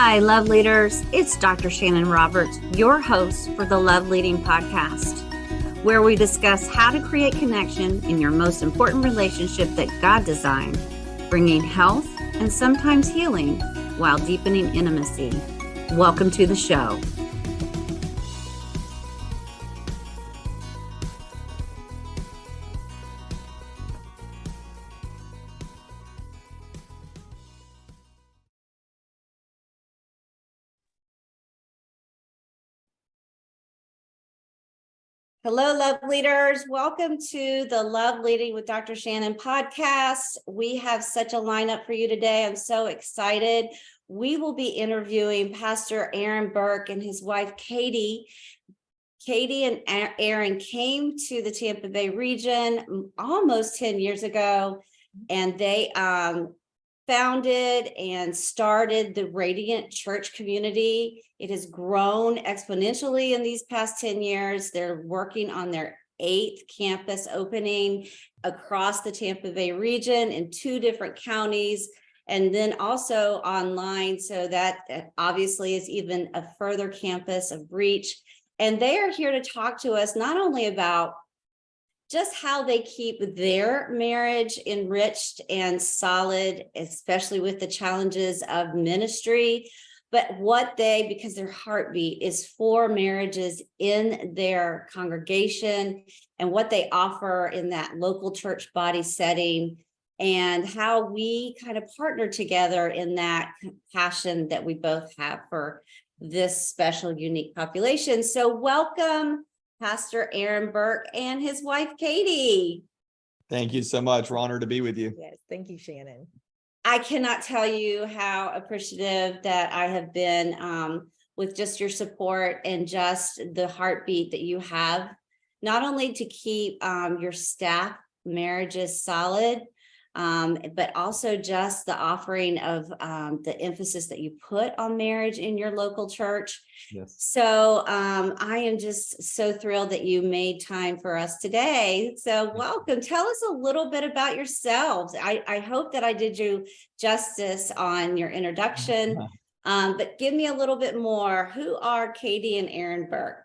Hi, love leaders. It's Dr. Shannon Roberts, your host for the Love Leading Podcast, where we discuss how to create connection in your most important relationship that God designed, bringing health and sometimes healing while deepening intimacy. Welcome to the show. Hello, love leaders. Welcome to the Love Leading with Dr. Shannon podcast. We have such a lineup for you today. I'm so excited. We will be interviewing Pastor Aaron Burke and his wife, Katie. Katie and Aaron came to the Tampa Bay region almost 10 years ago, and they founded and started the Radiant Church community. It has grown exponentially in these past 10 years. They're working on their 8th campus opening across the Tampa Bay region in 2 different counties, and then also online. So that obviously is even a further campus of reach. And they are here to talk to us not only about just how they keep their marriage enriched and solid, especially with the challenges of ministry, but what because their heartbeat is for marriages in their congregation and what they offer in that local church body setting, and how we kind of partner together in that passion that we both have for this special, unique population. So welcome, Pastor Aaron Burke and his wife, Katie. Thank you so much. We're honored to be with you. Yes, thank you, Shannon. I cannot tell you how appreciative that I have been with just your support and just the heartbeat that you have, not only to keep your staff marriages solid, but also just the offering of the emphasis that you put on marriage in your local church. Yes. So I am just so thrilled that you made time for us today. So welcome. Tell us a little bit about yourselves. I hope that I did you justice on your introduction, but give me a little bit more. Who are Katie and Aaron Burke?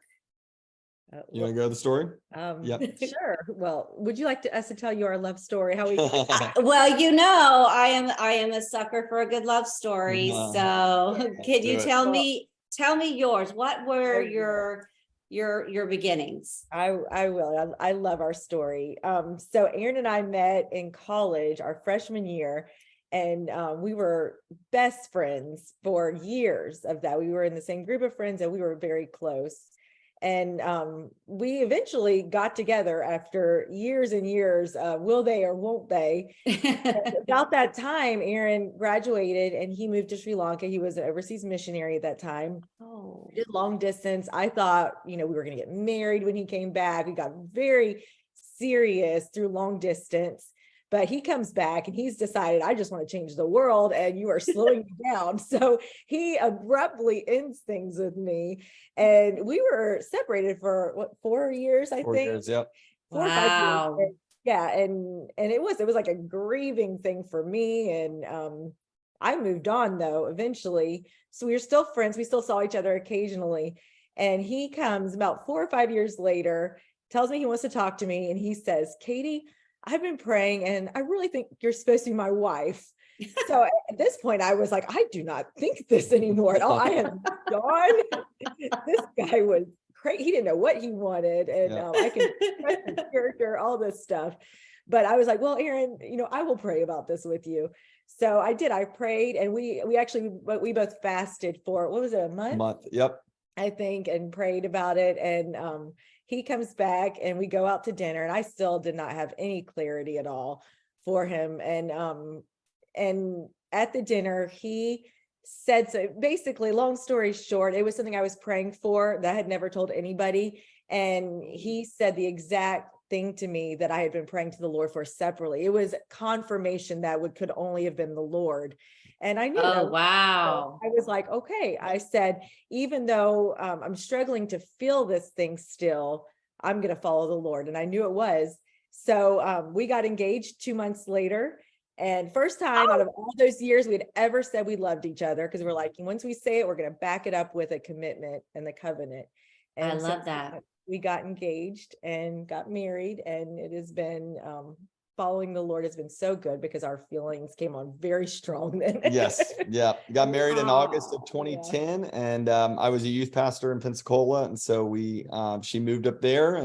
You want to go to the story? Yep. Sure. Well, would you like us to tell you our love story? How we? Well, I am a sucker for a good love story. So, can you tell me yours? What were your beginnings? I will. I love our story. So Aaron and I met in college our freshman year, and we were best friends for years of that. We were in the same group of friends, and we were very close. And we eventually got together after years and years. Will they or won't they? About that time, Aaron graduated and he moved to Sri Lanka. He was an overseas missionary at that time. Oh, We did long distance. I thought, we were going to get married when he came back. We got very serious through long distance. But he comes back and he's decided, I just want to change the world and you are slowing me down. So he abruptly ends things with me. And we were separated for 4 years, I think. 4 years, yep. 4 or 5 years. Yeah. And it was like a grieving thing for me. And I moved on though, eventually. So we were still friends. We still saw each other occasionally. And he comes about 4 or 5 years later, tells me he wants to talk to me. And he says, Katie, I've been praying and I really think you're supposed to be my wife. So at this point, I was like, I do not think this anymore at all. I have gone. This guy was crazy. He didn't know what he wanted. And I can trust his character, all this stuff. But I was like, well, Aaron, I will pray about this with you. So I did. I prayed and we both fasted for, what was it, a month? A month. Yep. I think, and prayed about it. And he comes back and we go out to dinner, and I still did not have any clarity at all for him. And at the dinner, he said, so basically, long story short, it was something I was praying for that I had never told anybody. And he said the exact thing to me that I had been praying to the Lord for separately. It was confirmation that could only have been the Lord. And I knew. Oh, wow. I was like, okay. I said, even though I'm struggling to feel this thing still, I'm going to follow the Lord. And I knew it was. So we got engaged 2 months later. And first time out of all those years we'd ever said we loved each other, because we're like, once we say it, we're going to back it up with a commitment and the covenant. And I love that. We got engaged and got married, and it has been following the Lord has been so good, because our feelings came on very strong then. Yes. Yeah. Got married in August of Aw, 2010. And I was a youth pastor in Pensacola. And so she moved up there,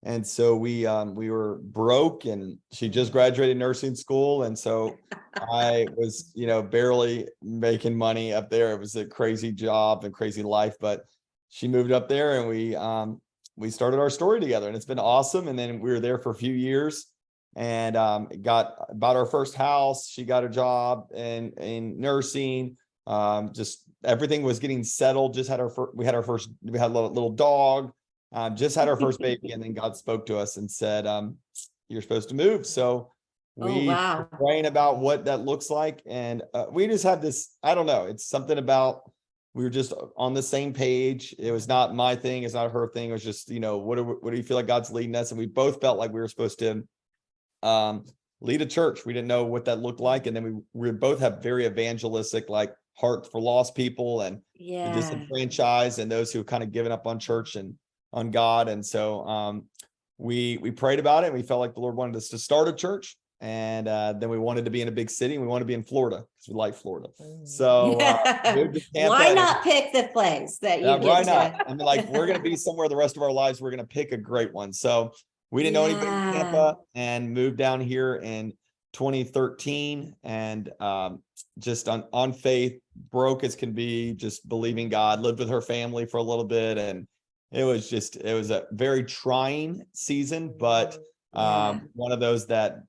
and so we were broke, and she just graduated nursing school. And so I was, barely making money up there. It was a crazy job and crazy life, but she moved up there, and we started our story together, and it's been awesome. And then we were there for a few years, and bought our first house. She got a job in nursing. Just everything was getting settled. Just had we had a little dog. Just had our first baby, and then God spoke to us and said, you're supposed to move. So we were praying about what that looks like. And we just had this, I don't know, it's something about, we were just on the same page. It was not my thing. It's not her thing. It was just, what do you feel like God's leading us? And we both felt like we were supposed to lead a church. We didn't know what that looked like. And then we both have very evangelistic, like, heart for lost people and the disenfranchised and those who have kind of given up on church and on God. And so we prayed about it, and we felt like the Lord wanted us to start a church. And then we wanted to be in a big city, and we want to be in Florida because we like Florida. So why not pick the place that you get why to? not? I mean, like, we're going to be somewhere the rest of our lives. We're going to pick a great one. So we didn't know anybody in Tampa, and moved down here in 2013, and just on faith, broke as can be, just believing God. Lived with her family for a little bit, and it was a very trying season, but one of those that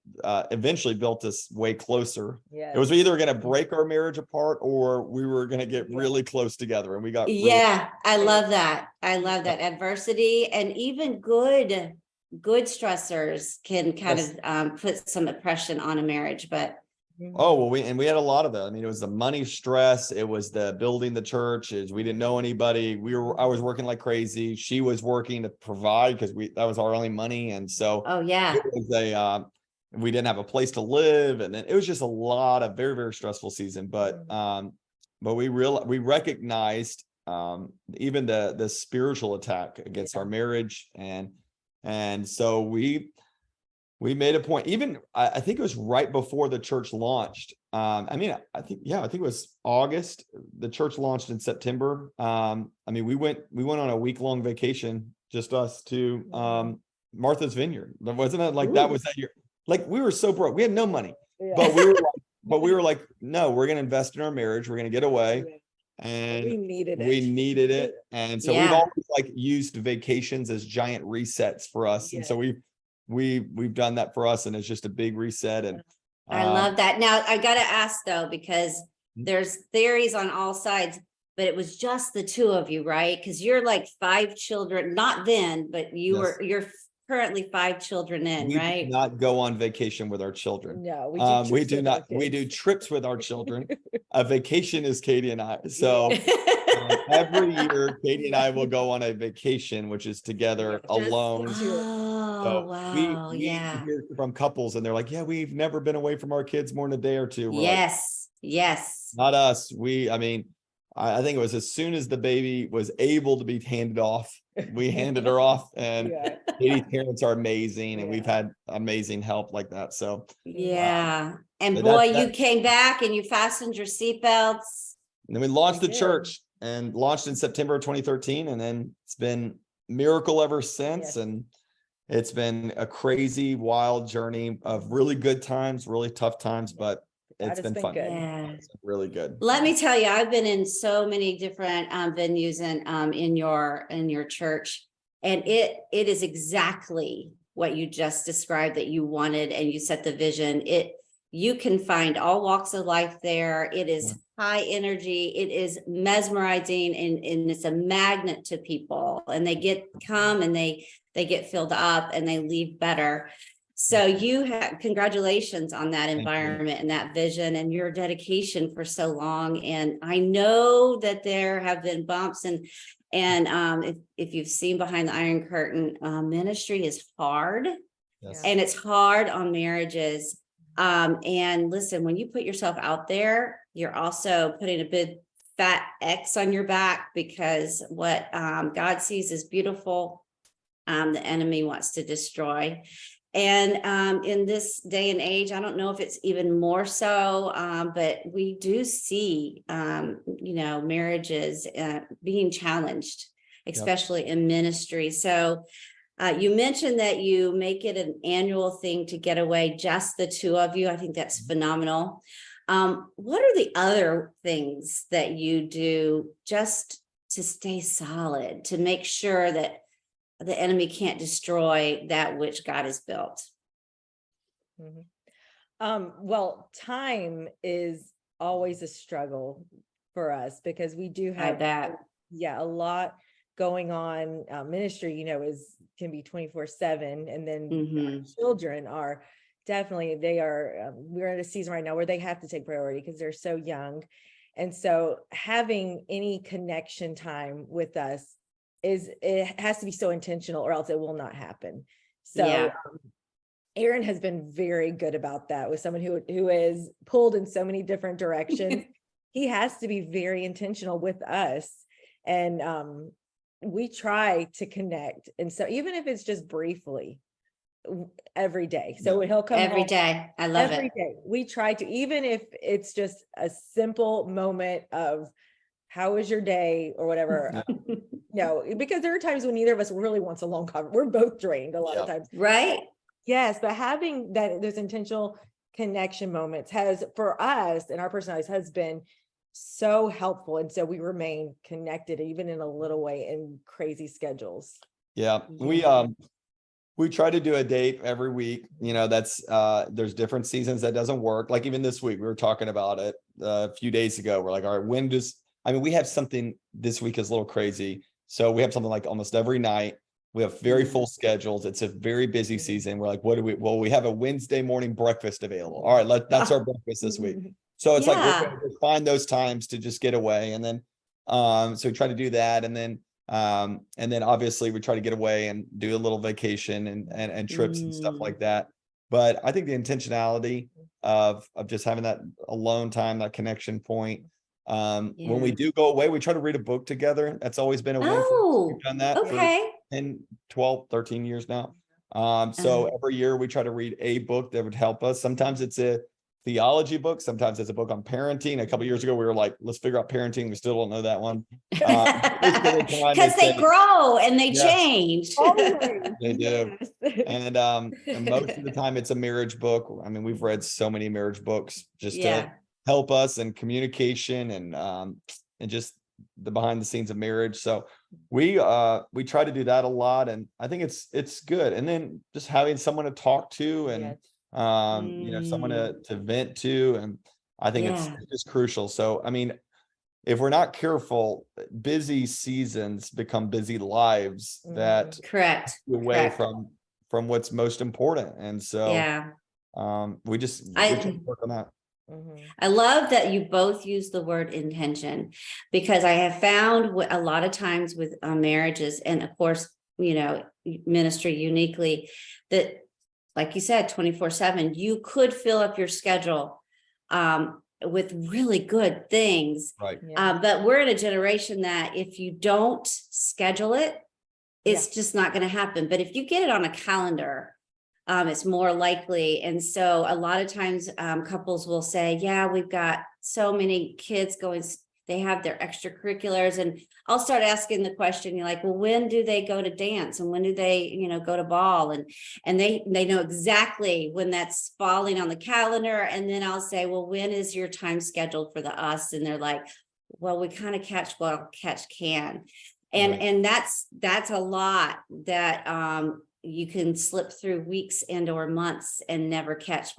eventually built us way closer. It was either going to break our marriage apart, or we were going to get really close together, and we got I love that. I love that. Adversity and even good stressors can kind of put some oppression on a marriage, but oh, well, we had a lot of that. I mean, it was the money stress. It was the building the church. We didn't know anybody. I was working like crazy. She was working to provide, because that was our only money. And so it was we didn't have a place to live. And then it was just a lot of very, very stressful season. But we recognized even the spiritual attack against our marriage. And so we made a point. Even I think it was right before the church launched. I think it was August. The church launched in September. We went on a week-long vacation, just us, to Martha's Vineyard. Wasn't it like that was that year? Like, we were so broke. We had no money. But we were like, no, we're gonna invest in our marriage. We're gonna get away. And we needed it. And so we've always like used vacations as giant resets for us. And so we've done that for us, and it's just a big reset. And I love that. Now I got to ask though, because there's theories on all sides, but it was just the two of you, right? Because you're like 5 children, not then, but you're currently 5 children in, right? We do not go on vacation with our children. No, we do not. We do trips with our children. A vacation is Katie and I. So every year, Katie and I will go on a vacation, which is together alone. Oh, wow. We hear from couples, and they're like, yeah, we've never been away from our kids more than a day or two. We're yes. Not us. I think it was as soon as the baby was able to be handed off, we handed her off. And Katie's parents are amazing, and we've had amazing help like that. So and boy, you came back and you fastened your seatbelts. And then we launched the church, and launched in September of 2013, and then it's been miracle ever since. And it's been a crazy, wild journey of really good times, really tough times, but it's been fun. It's been really good. Let me tell you, I've been in so many different venues and in your church, and it is exactly what you just described that you wanted, and you set the vision. You can find all walks of life there. It is high energy. It is mesmerizing, and it's a magnet to people, and they come and they get filled up, and they leave better. So congratulations on that environment and that vision and your dedication for so long. And I know that there have been bumps, and if you've seen behind the Iron Curtain, ministry is hard, and it's hard on marriages. And listen, when you put yourself out there, you're also putting a big fat X on your back, because what God sees is beautiful, the enemy wants to destroy. And in this day and age, I don't know if it's even more so, but we do see, marriages being challenged, especially in ministry. So you mentioned that you make it an annual thing to get away, just the two of you. I think that's phenomenal. What are the other things that you do just to stay solid, to make sure that the enemy can't destroy that which God has built? Well, time is always a struggle for us, because we do I have, bet. a lot going on. Ministry, can be 24/7, and then our children are definitely, we're in a season right now where they have to take priority because they're so young. And so having any connection time with us it has to be so intentional, or else it will not happen. So Aaron has been very good about that. With someone who is pulled in so many different directions, he has to be very intentional with us. And we try to connect. And so even if it's just briefly, every day. So he'll come every home day. I love every it. day. We try to, even if it's just a simple moment of how was your day or whatever. Because there are times when neither of us really wants a long conversation. We're both drained a lot of times. Right. Yes, but having those intentional connection moments has, for us and our personalities, has been so helpful. And so we remain connected, even in a little way, in crazy schedules. We try to do a date every week. That's there's different seasons that doesn't work. Like even this week, we were talking about it a few days ago. We're like, all right, we have something this week is a little crazy. So we have something like almost every night. We have very full schedules. It's a very busy season. We're like, we have a Wednesday morning breakfast available. All right, that's our breakfast this week. So it's like, we're going to find those times to just get away. And then, so we try to do that. And then obviously we try to get away and do a little vacation and trips and stuff like that. But I think the intentionality of just having that alone time, that connection point. When we do go away, we try to read a book together. That's always been a win. We've done that for 10, 12, 13 years now. So every year we try to read a book that would help us. Sometimes it's a theology book. Sometimes it's a book on parenting. A couple of years ago, we were like, let's figure out parenting. We still don't know that one. Because they grow and they change. They do. And most of the time it's a marriage book. I mean, we've read so many marriage books just to help us in communication and just the behind the scenes of marriage. So we try to do that a lot. And I think it's good. And then just having someone to talk to and someone to vent to. And I think it's just crucial. So, I mean, if we're not careful, busy seasons become busy lives that away from what's most important. And so we try to work on that. I love that you both use the word intention, because I have found a lot of times with marriages, and of course, ministry uniquely, that like you said, 24/7, you could fill up your schedule with really good things. Right. But we're in a generation that if you don't schedule it, it's just not going to happen. But if you get it on a calendar, it's more likely. And so a lot of times couples will say, we've got so many kids going, they have their extracurriculars. And I'll start asking the question, you're like, well, when do they go to dance? And when do they, go to ball? And they know exactly when that's falling on the calendar. And then I'll say, well, when is your time scheduled for the us? And they're like, well, we kind of catch can. And that's a lot that you can slip through weeks and or months and never catch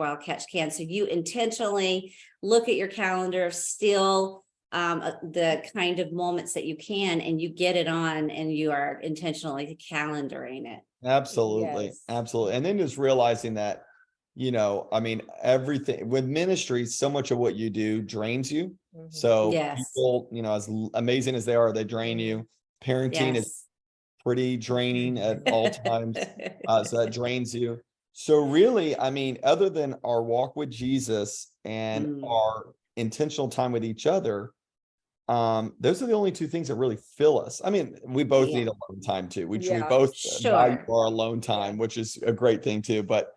can. So you intentionally look at your calendar, still the kind of moments that you can, and you get it on, and you are intentionally calendaring it. Absolutely. And then just realizing that, I mean, everything with ministry, so much of what you do drains you. So people, as amazing as they are, they drain you. Parenting is pretty draining at all times. So that drains you. So really, I mean, other than our walk with Jesus and our intentional time with each other, those are the only two things that really fill us. I mean, we both Yeah. need alone time too. We Yeah. both value Sure. our alone time, which is a great thing too. But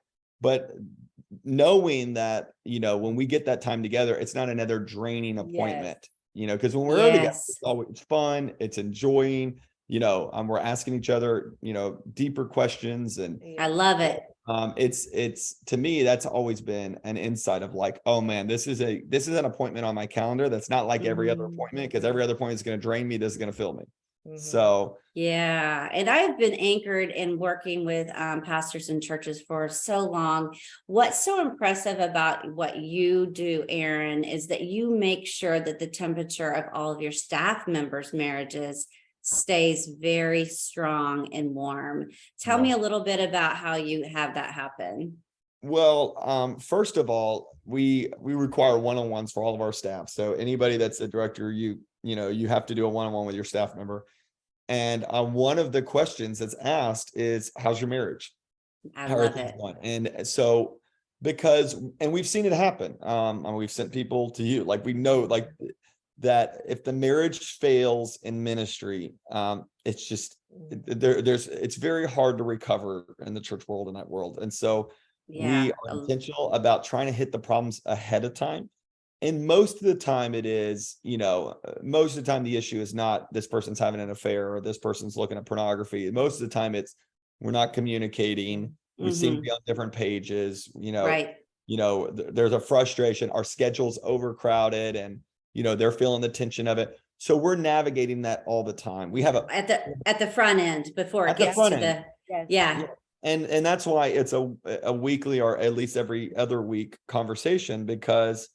knowing that, when we get that time together, it's not another draining appointment, because when we're together, Yes. it's always fun, it's enjoying, we're asking each other, deeper questions. And I love it. it's to me, that's always been an insight of like, oh man, this is an appointment on my calendar that's not like every other appointment, because every other appointment is going to drain me. This is going to fill me. So yeah, and I've been anchored in working with pastors and churches for so long. What's so impressive about what you do, Aaron, is that you make sure that the temperature of all of your staff members' marriages stays very strong and warm. Tell me a little bit about how you have that happen. Well, first of all, we require one-on-ones for all of our staff. So anybody that's a director, you have to do a one-on-one with your staff member. And one of the questions that's asked is, how's your marriage? I love it. Going? And so, and we've seen it happen. And we've sent people to you, like, we know, like, that if the marriage fails in ministry, it's just it's very hard to recover in the church world, in that world. And so we are intentional about trying to hit the problems ahead of time. And most of the time it is, most of the time the issue is not this person's having an affair or this person's looking at pornography. Most of the time it's, we're not communicating. We seem to be on different pages, right. There's a frustration. Our schedule's overcrowded and, they're feeling the tension of it. So we're navigating that all the time. We have at the front end before it gets to the, yeah. And that's why it's a weekly or at least every other week conversation, because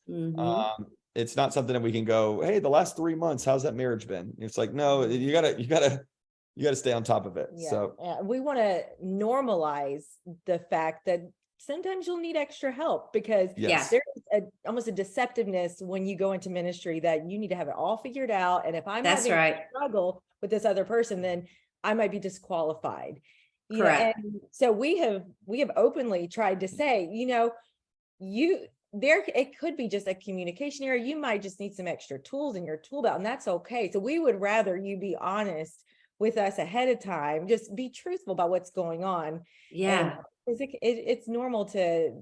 it's not something that we can go, hey, the last 3 months, how's that marriage been? It's like, no, you gotta stay on top of it. Yeah. So we want to normalize the fact that sometimes you'll need extra help, because yes. there's almost a deceptiveness when you go into ministry that you need to have it all figured out. And if I'm having a struggle with this other person, then I might be disqualified. Correct. And so we have openly tried to say, it could be just a communication error. You might just need some extra tools in your tool belt, and that's okay. So we would rather you be honest with us ahead of time, just be truthful about what's going on. Yeah. It's normal to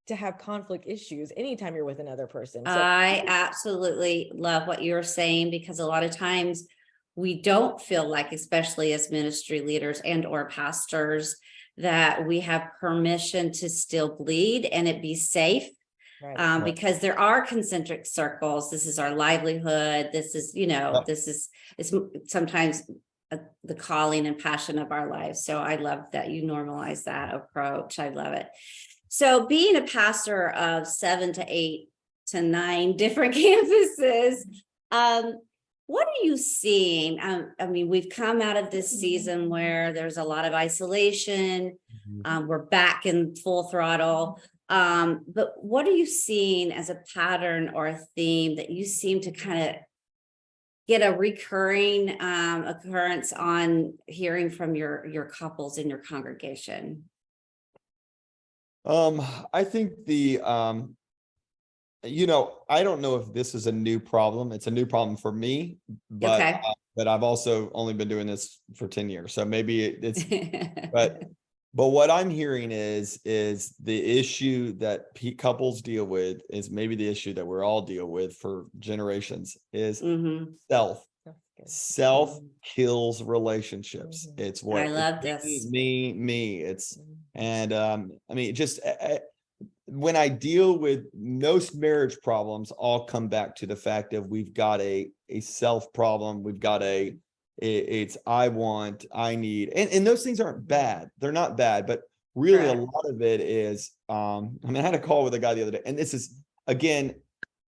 have conflict issues anytime you're with another person. So I absolutely love what you're saying, because a lot of times we don't feel like, especially as ministry leaders and or pastors, that we have permission to still bleed and it be safe. Right. Because there are concentric circles. This is our livelihood. This is, it's sometimes the calling and passion of our lives. So I love that you normalize that approach. I love it. So being a pastor of 7 to 8 to 9 different campuses, what are you seeing? I mean, we've come out of this season where there's a lot of isolation. We're back in full throttle. But what are you seeing as a pattern or a theme that you seem to kind of get a recurring occurrence on hearing from your couples in your congregation? I think I don't know if this is a new problem. It's a new problem for me, but but I've also only been doing this for 10 years. So maybe it's, but what I'm hearing is the issue that couples deal with is maybe the issue that we're all deal with for generations is self kills relationships. It's what I love this. Me. It's, and I mean, just when I deal with most marriage problems, all come back to the fact of we've got a self problem. We've got it's I want, I need, and those things aren't bad. They're not bad, but really a lot of it is, I mean, I had a call with a guy the other day, and this is, again,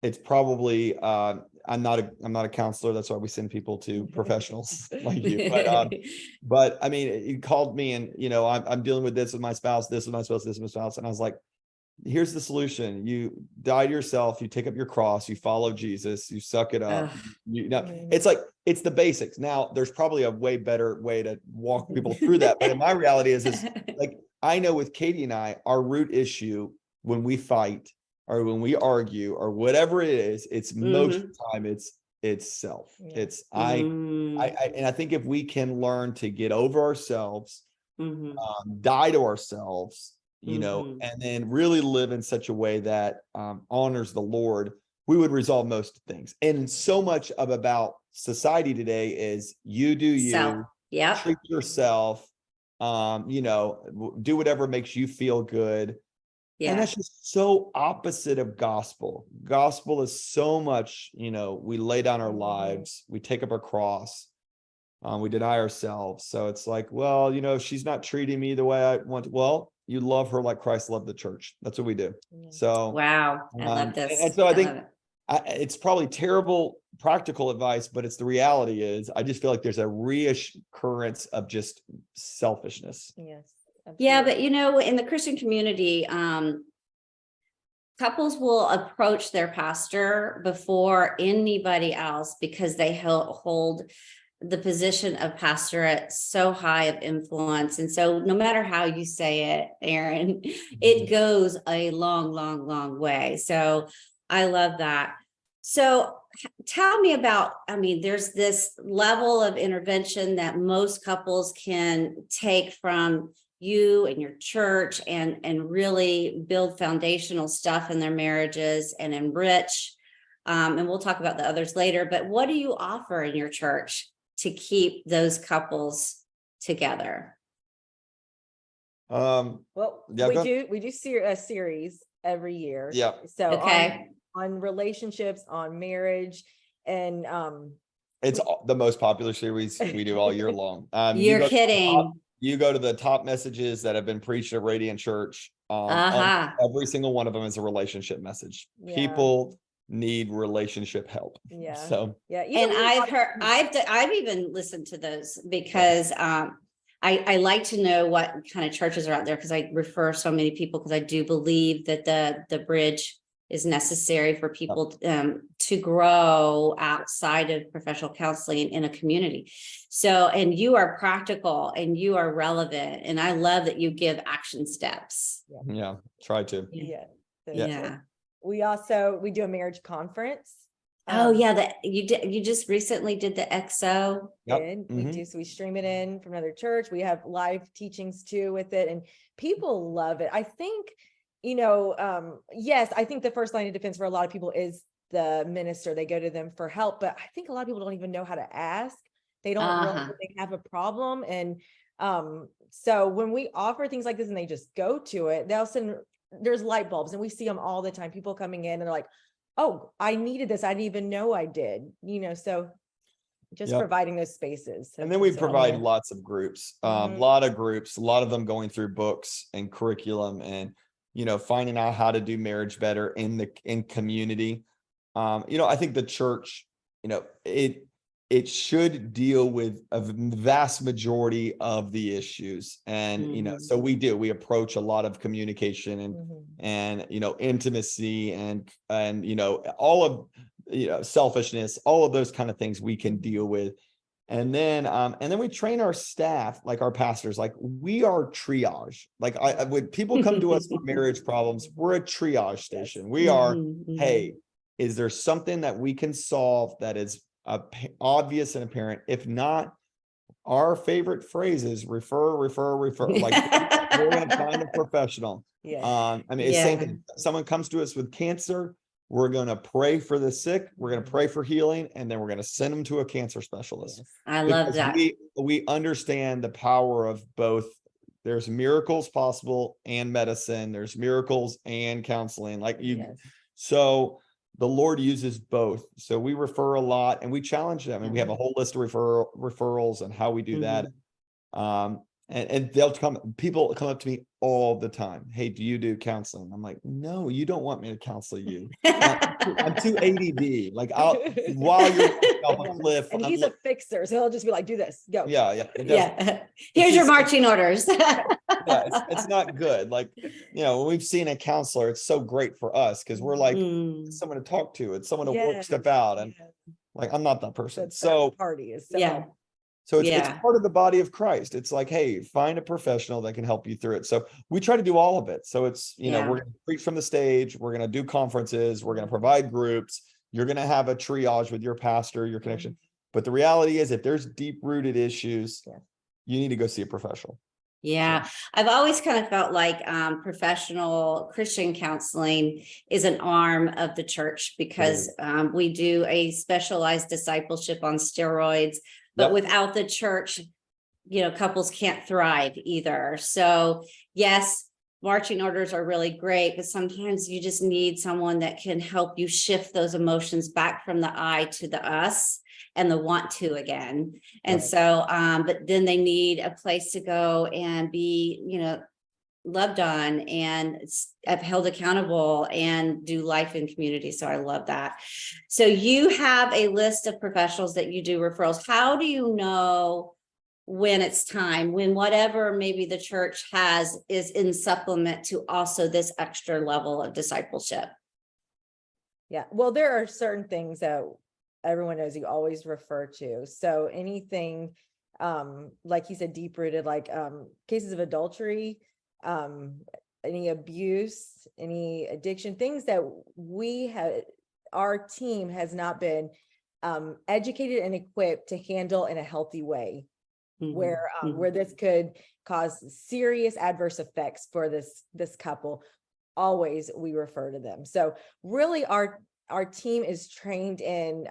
it's probably, I'm not a counselor. That's why we send people to professionals like you. But I mean, he called me and, I'm dealing with this with my spouse, this with my spouse, this with my spouse. And I was like, here's the solution. You die to yourself, you take up your cross, you follow Jesus, you suck it up. It's like, it's the basics. Now there's probably a way better way to walk people through that. But my reality is like, I know with Katie and I, our root issue when we fight or when we argue or whatever it is, it's most of the time it's self. Yeah. It's and I think if we can learn to get over ourselves, die to ourselves, and then really live in such a way that honors the Lord, we would resolve most things. And so much about society today is you do you, treat yourself, do whatever makes you feel good. And that's just so opposite of gospel. Gospel is so much, we lay down our lives, we take up our cross, we deny ourselves. So it's like, well, she's not treating me the way I want to. Well, you love her like Christ loved the church. That's what we do. So wow, I love this. And so I think it's probably terrible practical advice, but it's the reality is I just feel like there's a reoccurrence of just selfishness. Yes. Yeah, but in the Christian community, couples will approach their pastor before anybody else because they hold the position of pastorate so high of influence. And so no matter how you say it, Aaron, it goes a long, long, long way. So I love that. So tell me about, there's this level of intervention that most couples can take from you and your church and really build foundational stuff in their marriages and enrich. And we'll talk about the others later, but what do you offer in your church to keep those couples together? Well, we do a series every year. Yeah. So okay. On relationships, on marriage, and it's the most popular series we do all year long. You're kidding. You go to the top messages that have been preached at Radiant Church. Every single one of them is a relationship message. Yeah. People need relationship help. Yeah. So and I've even listened to those because I like to know what kind of churches are out there because I refer so many people because I do believe that the bridge is necessary for people to grow outside of professional counseling in a community. So, and you are practical and you are relevant. And I love that you give action steps. Yeah, try to. Yeah. We do a marriage conference. You just recently did the XO. We do. So we stream it in from another church. We have live teachings too with it, and people love it. I think, yes, I think the first line of defense for a lot of people is the minister. They go to them for help, but I think a lot of people don't even know how to ask. They don't realize that they have a problem. And so when we offer things like this and they just go to it, they'll send, there's light bulbs, and we see them all the time. People coming in and they're like, oh, I needed this. I didn't even know I did, so just providing those spaces. And then we provide lots of groups, a lot of them going through books and curriculum and, finding out how to do marriage better in community. I think the church, it should deal with a vast majority of the issues. And, so we approach a lot of communication and, intimacy and, all of, selfishness, all of those kind of things we can deal with. And then we train our staff, like our pastors, like we are triage. Like when people come to us for marriage problems, we're a triage station. We are, hey, is there something that we can solve that is obvious and apparent? If not, our favorite phrase is refer. Like we're going to find a professional. It's same thing. Someone comes to us with cancer, we're going to pray for the sick, we're going to pray for healing, and then we're going to send them to a cancer specialist. I love that. We understand the power of both. There's miracles possible and medicine. There's miracles and counseling. So the Lord uses both. So we refer a lot and we challenge them, and we have a whole list of referrals and how we do that. And people come up to me all the time. Hey, do you do counseling? I'm like, no, you don't want me to counsel you. I'm too ADD. Like while you're off a cliff. And he's a fixer. So he'll just be like, do this, go. Yeah. Here's your marching orders. It's not good. Like, when we've seen a counselor, it's so great for us because we're like, it's someone to talk to. It's someone to work stuff out. And like, I'm not that person. So party is So it's Yeah. part of the body of Christ. It's like, hey, find a professional that can help you through it. So we try to do all of it. So it's, we're going to preach from the stage. We're going to do conferences. We're going to provide groups. You're going to have a triage with your pastor, your connection. But the reality is, if there's deep rooted issues, you need to go see a professional. Yeah, I've always kind of felt like professional Christian counseling is an arm of the church, because we do a specialized discipleship on steroids, but without the church, couples can't thrive either. So yes, marching orders are really great, but sometimes you just need someone that can help you shift those emotions back from the I to the us and the want to again. And so, but then they need a place to go and be, loved on and held accountable and do life in community. So I love that. So you have a list of professionals that you do referrals. How do you know when it's time, when whatever maybe the church has is in supplement to also this extra level of discipleship? Yeah, well, there are certain things that everyone knows you always refer to. So anything, like you said, deep rooted, like cases of adultery, any abuse, any addiction, things that our team has not been educated and equipped to handle in a healthy way, where this could cause serious adverse effects for this couple. Always we refer to them. So really our team is trained in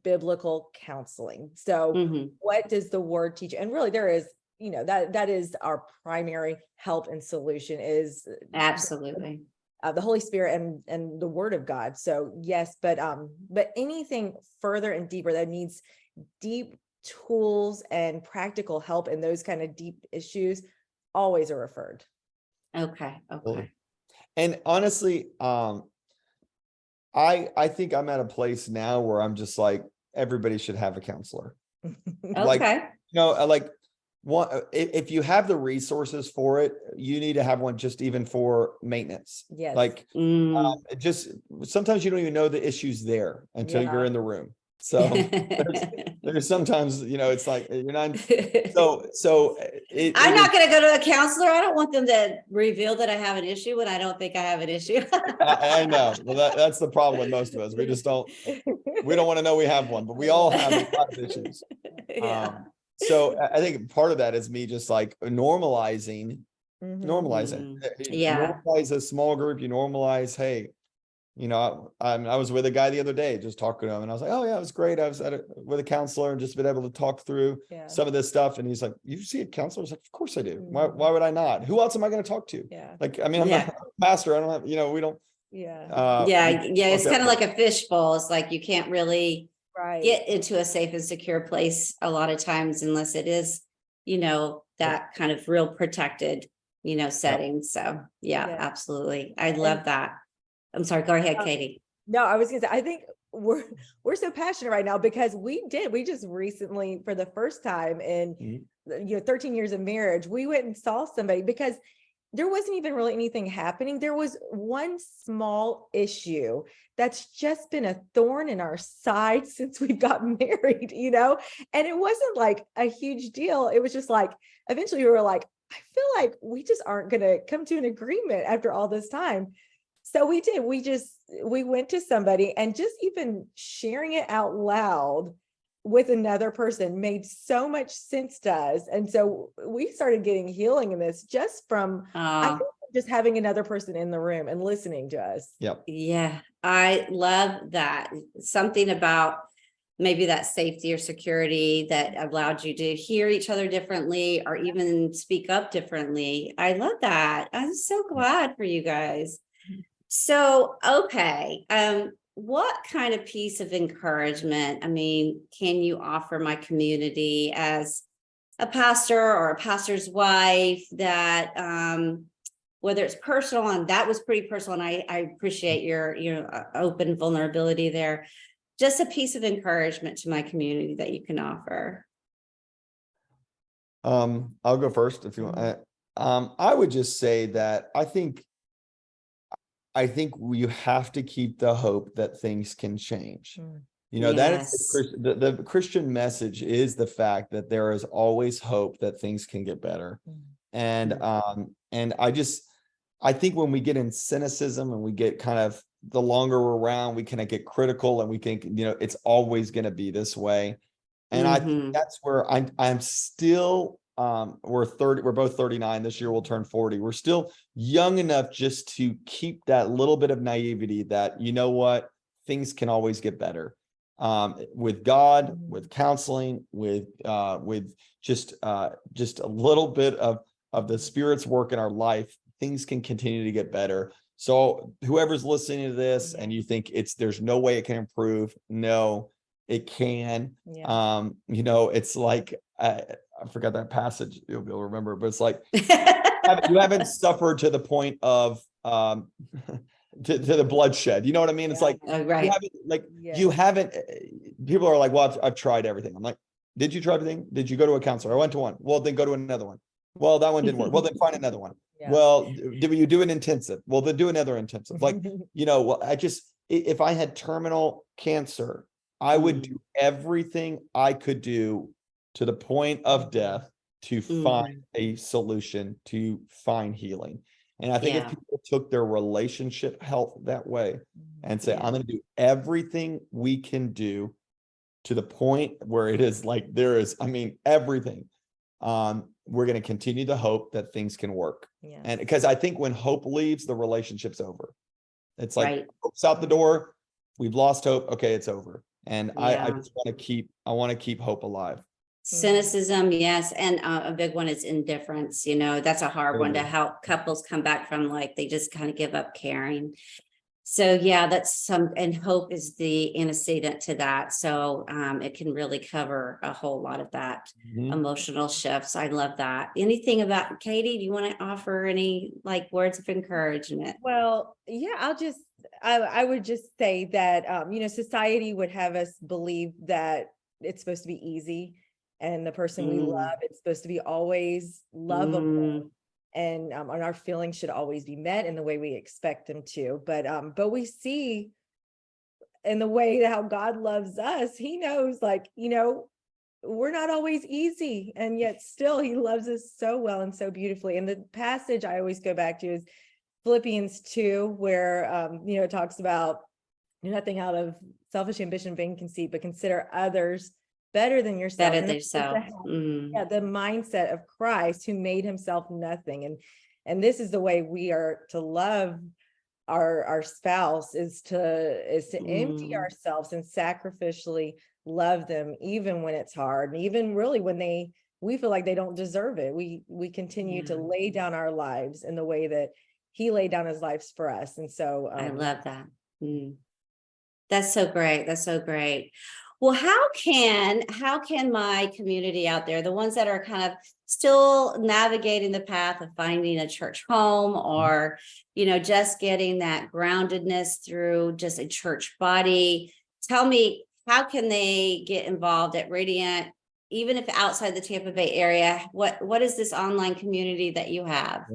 biblical counseling. So what does the word teach? And really there is, that is our primary help and solution is absolutely the Holy Spirit and the Word of God. So yes, but anything further and deeper that needs deep tools and practical help in those kind of deep issues always are referred. Okay. And honestly, I think I'm at a place now where I'm just like, everybody should have a counselor. Okay. If you have the resources for it, you need to have one, just even for maintenance. Yes. Just sometimes you don't even know the issues there until you're in the room. So there's sometimes, it's like you're not. I'm not going to go to a counselor. I don't want them to reveal that I have an issue when I don't think I have an issue. I know. Well, that's the problem with most of us. We don't want to know we have one, but we all have a lot of issues. So I think part of that is me just like normalizing. Normalize a small group. You normalize, hey, I was with a guy the other day, just talking to him, and I was like, oh yeah, it was great. I was with a counselor and just been able to talk through some of this stuff. And he's like, you see a counselor? I was like, of course I do. Why would I not? Who else am I going to talk to? Like, I mean, I'm not a pastor. I don't have, we don't. It's kind of like a fishbowl. It's like you can't really get into a safe and secure place a lot of times unless it is, that kind of real protected, setting. So absolutely. I love that. I'm sorry, go ahead, Katie. No, I was gonna say, I think we're so passionate right now because we just recently, for the first time in 13 years of marriage, we went and saw somebody because there wasn't even really anything happening. There was one small issue that's just been a thorn in our side since we got married, and it wasn't like a huge deal. It was just like, eventually we were like, I feel like we just aren't going to come to an agreement after all this time. So we did, we went to somebody, and just even sharing it out loud with another person made so much sense to us. And so we started getting healing in this just from, I think, just having another person in the room and listening to us. Yep. Yeah, I love that. Something about maybe that safety or security that allowed you to hear each other differently or even speak up differently. I love that. I'm so glad for you guys. So, okay. What kind of piece of encouragement, can you offer my community as a pastor or a pastor's wife that, whether it's personal, and that was pretty personal, and I appreciate your open vulnerability there, just a piece of encouragement to my community that you can offer? I'll go first if you want. I would just say that I think you have to keep the hope that things can change. You know, that is Yes. the Christian message is the fact that there is always hope that things can get better. And I think when we get in cynicism and we get kind of, the longer we're around, we kind of get critical and we think, you know, it's always going to be this way. And I think that's where I'm still, we're both 39 this year, we'll turn 40. We're still young enough just to keep that little bit of naivety that, you know what, things can always get better. With God, with counseling, with just a little bit of the Spirit's work in our life, things can continue to get better. So whoever's listening to this and you think there's no way it can improve, no, it can. You know, it's like, I forgot that passage, you'll be able to remember, but it's like, you haven't suffered to the point of, to the bloodshed. You know what I mean? It's like, right. You haven't, people are like, well, I've tried everything. I'm like, did you try everything? Did you go to a counselor? I went to one. Well, then go to another one. Well, that one didn't work. Well, then find another one. Well, did you do an intensive? Well, then do another intensive. Like, you know, well, if I had terminal cancer, I would do everything I could do to the point of death to find a solution, to find healing. And I think if people took their relationship health that way and say, I'm going to do everything we can do to the point where it is like, there is, I mean, everything, we're going to continue to hope that things can work. And because I think when hope leaves, the relationship's over. It's like, hope's out the door. We've lost hope. Okay, it's over. And I just want to keep hope alive. Cynicism, yes. And a big one is indifference. You know, that's a hard one to help couples come back from, like, they just kind of give up caring. So that's and hope is the antecedent to that. So it can really cover a whole lot of that emotional shifts. I love that. Anything about, Katie, do you want to offer any like words of encouragement? Well, I would just say that, you know, society would have us believe that it's supposed to be easy. And the person we love, it's supposed to be always lovable, and our feelings should always be met in the way we expect them to. But we see in the way how God loves us, He knows, like, you know, we're not always easy, and yet still He loves us so well and so beautifully. And the passage I always go back to is Philippians 2, where you know, it talks about nothing out of selfish ambition, vain conceit, but consider others better than yourself. Better than yourself. The mindset of Christ, who made Himself nothing. And this is the way we are to love our spouse, is to empty ourselves and sacrificially love them, even when it's hard, and even really when we feel like they don't deserve it. We continue to lay down our lives in the way that He laid down His lives for us. And so I love that. That's so great. That's so great. Well, how can my community out there, the ones that are kind of still navigating the path of finding a church home, or, you know, just getting that groundedness through just a church body, tell me, how can they get involved at Radiant, even if outside the Tampa Bay area? What is this online community that you have?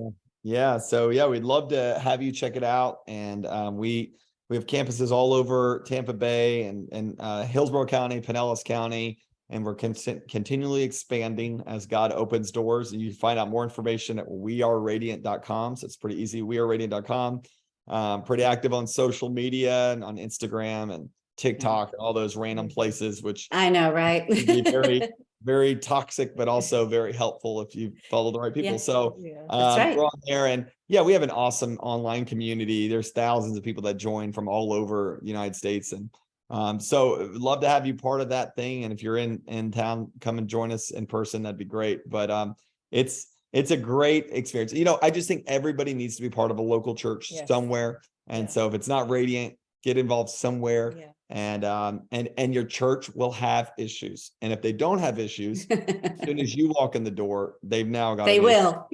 So we'd love to have you check it out. And we have campuses all over Tampa Bay and Hillsborough County, Pinellas County, and we're continually expanding as God opens doors. And you find out more information at weareradiant.com. So it's pretty easy, weareradiant.com. Pretty active on social media and on Instagram and TikTok and all those random places, which I know, right? can be very, very toxic, but also very helpful if you follow the right people. So That's right. we're on there, and we have an awesome online community. There's thousands of people that join from all over the United States. And so love to have you part of that thing. And if you're in town, come and join us in person. That'd be great. But it's a great experience. You know, I just think everybody needs to be part of a local church somewhere. And so if it's not Radiant, get involved somewhere. And your church will have issues. And if they don't have issues, as soon as you walk in the door, they've now got. They will.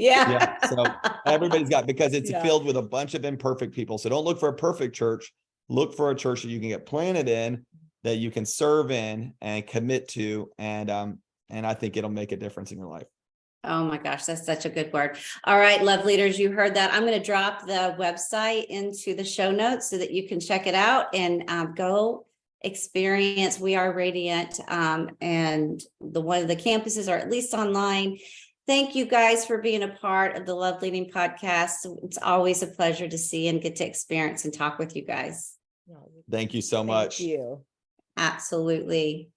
So everybody's got, because it's filled with a bunch of imperfect people. So don't look for a perfect church. Look for a church that you can get planted in, that you can serve in and commit to. And I think it'll make a difference in your life. Oh my gosh, that's such a good word. All right, love leaders, you heard that. I'm going to drop the website into the show notes so that you can check it out and go experience. We are Radiant, and one of the campuses are at least online. Thank you guys for being a part of the Love Leading podcast. It's always a pleasure to see and get to experience and talk with you guys. Thank you so much. Thank you. Absolutely.